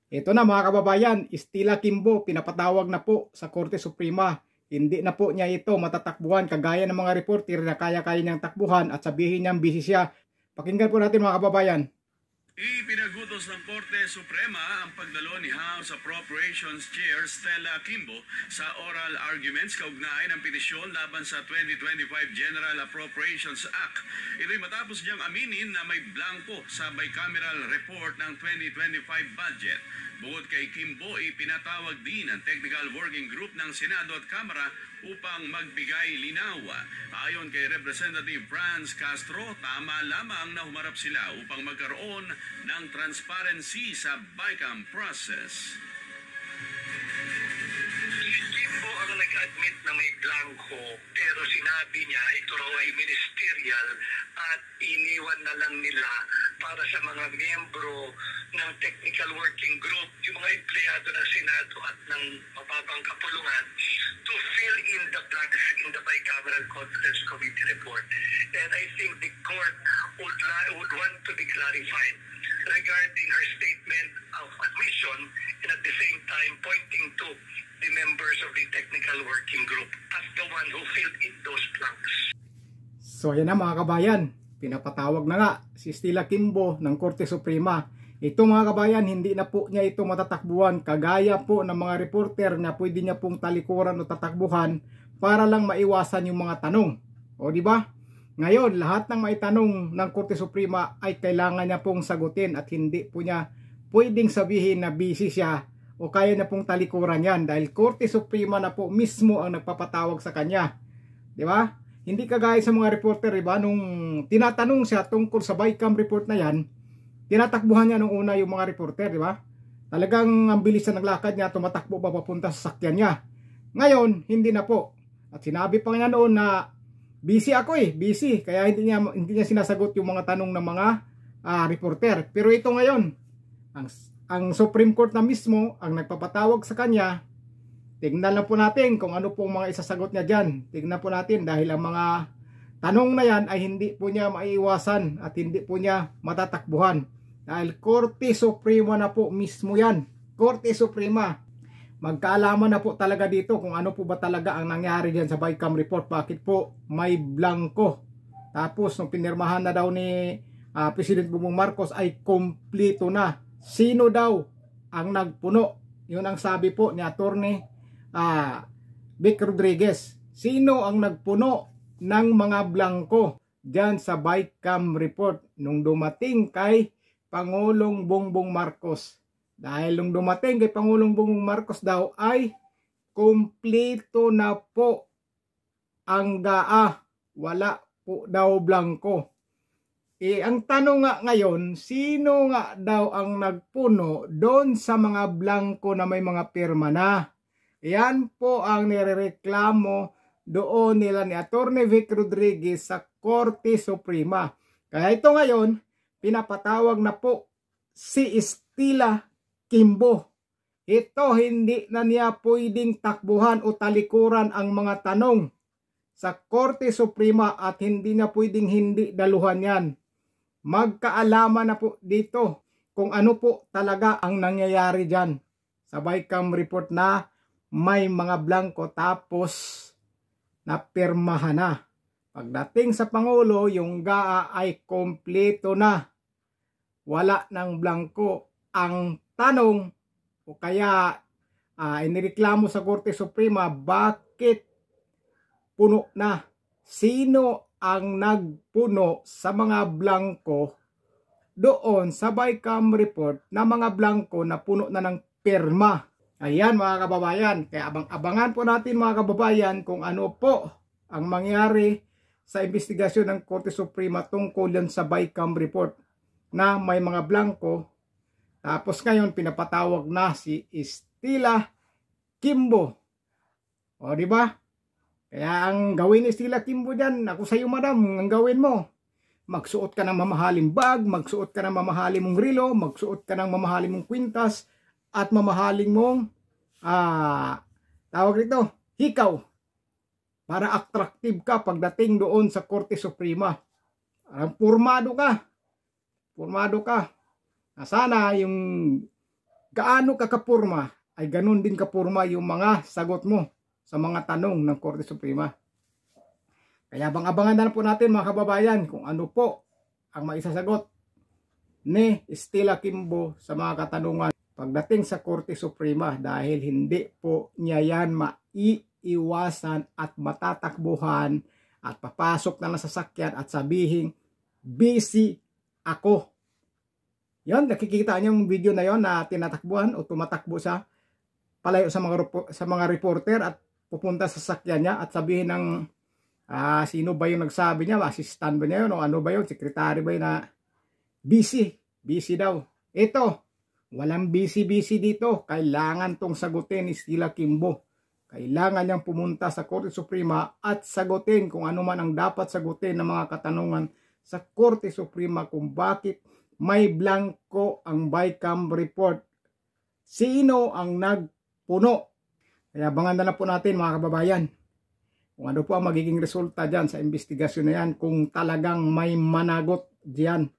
Ito na mga kababayan, Estila Quimbo pinapatawag na po sa Korte Suprema. Hindi na po niya ito matatakbuhan kagaya ng mga reporter na kaya-kaya niyang takbuhan at sabihin niyang busy siya. Pakinggan po natin mga kababayan. Ipinagutos ng Korte Suprema ang pagdalo ni House Appropriations Chair Stella Quimbo sa oral arguments kaugnay ng petisyon laban sa 2025 General Appropriations Act. Ito'y matapos niyang aminin na may blanco sa bicameral report ng 2025 budget. Bukod kay Quimbo, ipinatawag din ang Technical Working Group ng Senado at Kamara upang magbigay linaw. Ayon kay Representative Franz Castro, tama lamang na humarap sila upang magkaroon ng transparency sa BICAM process. Quimbo ang nag-admit na may blanco pero sinabi niya ito raw ay ministerial at iniwan na lang nila para sa mga miyembro ng Technical Working Group, yung mga empleyado ng Senado at ng mababang kapulungan to fill in the blanks in the bicameral conference committee report. And I think the court would want to be clarified regarding her statement of admission and at the same time pointing to the members of the Technical Working Group as the one who filled in those blanks. So yan na mga kabayan, pinapatawag na nga si Estila Quimbo ng Korte Suprema. Ito mga kabayan, hindi na po niya ito matatakbuhan kagaya po ng mga reporter na pwede niya pong talikuran o tatakbuhan para lang maiwasan yung mga tanong. O di ba? Ngayon, lahat ng maitanong ng Korte Suprema ay kailangan niya pong sagutin at hindi po niya pwedeng sabihin na busy siya o kaya na pong talikuran yan dahil Korte Suprema na po mismo ang nagpapatawag sa kanya. Di ba? Hindi kagaya sa mga reporter, diba? Nung tinatanong siya tungkol sa BICAM report na yan, tinatakbuhan niya nung una yung mga reporter, di ba? Talagang ang bilis na naglakad niya, tumatakbo pa papunta sa sakyan niya. Ngayon, hindi na po. At sinabi pa niya noon na busy ako busy. Kaya hindi niya sinasagot yung mga tanong ng mga reporter. Pero ito ngayon, ang Supreme Court na mismo ang nagpapatawag sa kanya. Tingnan lang po natin kung ano pong mga isasagot niya dyan. Tingnan po natin dahil ang mga tanong na yan ay hindi po niya maiiwasan at hindi po niya matatakbuhan. Dahil Korte Suprema na po mismo yan. Korte Suprema. Magkaalaman na po talaga dito kung ano po ba talaga ang nangyari dyan sa BICAM report. Bakit po may blanco. Tapos nung pinirmahan na daw ni President Bongbong Marcos ay kompleto na. Sino daw ang nagpuno? Yun ang sabi po ni Attorney Vic Rodriguez. Sino ang nagpuno ng mga blanco dyan sa BICAM report nung dumating kay Pangulong Bongbong Marcos? Dahil nung dumating kay Pangulong Bongbong Marcos daw ay kompleto na po ang GAA. Wala po daw blanco. Ang tanong nga ngayon, sino nga daw ang nagpuno doon sa mga blanco na may mga pirma na? Yan po ang nirereklamo doon nila ni Attorney Vic Rodriguez sa Korte Suprema. Kaya ito ngayon, pinapatawag na po si Estila Quimbo. Ito hindi na niya pwedeng takbuhan o talikuran ang mga tanong sa Korte Suprema at hindi na pwedeng hindi daluhan yan. Magkaalaman na po dito kung ano po talaga ang nangyayari dyan sa BICAM report na may mga blanco tapos napirmahan na. Pagdating sa Pangulo, yung GAA ay kompleto na. Wala ng blanco. Ang tanong o kaya inireklamo sa Korte Suprema, bakit puno na? Sino ang nagpuno sa mga blanco doon sa BICAM report na mga blanco na puno na ng pirma? Ayan mga kababayan, kaya abangan po natin mga kababayan kung ano po ang mangyari sa investigasyon ng Korte Suprema tungkol yan sa BICAM report na may mga blanco. Tapos ngayon pinapatawag na si Estila Quimbo. O di ba? Kaya ang gawin ni Estila Quimbo diyan, ako sa iyo madam, ang gawin mo, magsuot ka ng mamahaling bag, magsuot ka ng mamahaling mong relo, magsuot ka ng mamahaling mong kwintas, at mamahaling mong tawag dito, hikaw, para attractive ka pagdating doon sa Korte Suprema. Pormado ka. Sana yung kaano ka kapurma, ay ganun din kapurma yung mga sagot mo sa mga tanong ng Korte Suprema. Kaya abangan na lang po natin mga kababayan kung ano po ang maisasagot ni Stella Kimbo sa mga katanungan pagdating sa Korte Suprema, dahil hindi po niya yan maiiwasan at matatakbuhan at papasok na lang sa sasakyan at sabihin, busy ako. Yan, nakikita niyo yung video na yon na tinatakbuhan o tumatakbo sa palayo sa mga reporter at pupunta sa sasakyan niya at sabihin ng sino ba yung nagsabi niya, assistant ba niya yun o ano ba yun, secretary ba yun na busy daw. Ito, walang busy dito. Kailangan tong sagutin ni Stella Kimbo. Kailangan niyang pumunta sa Korte Suprema at sagutin kung ano man ang dapat sagutin ng mga katanungan sa Korte Suprema kung bakit may blanco ang BICAM report. Sino ang nagpuno? Kaya abangan na lang po natin mga kababayan kung ano po ang magiging resulta dyan sa investigasyon na yan, kung talagang may managot dyan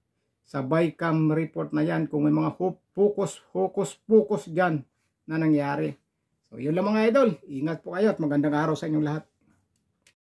sa BICAM report na yan, kung may mga focus dyan na nangyari. So yun lang mga idol, ingat po kayo at magandang araw sa inyong lahat.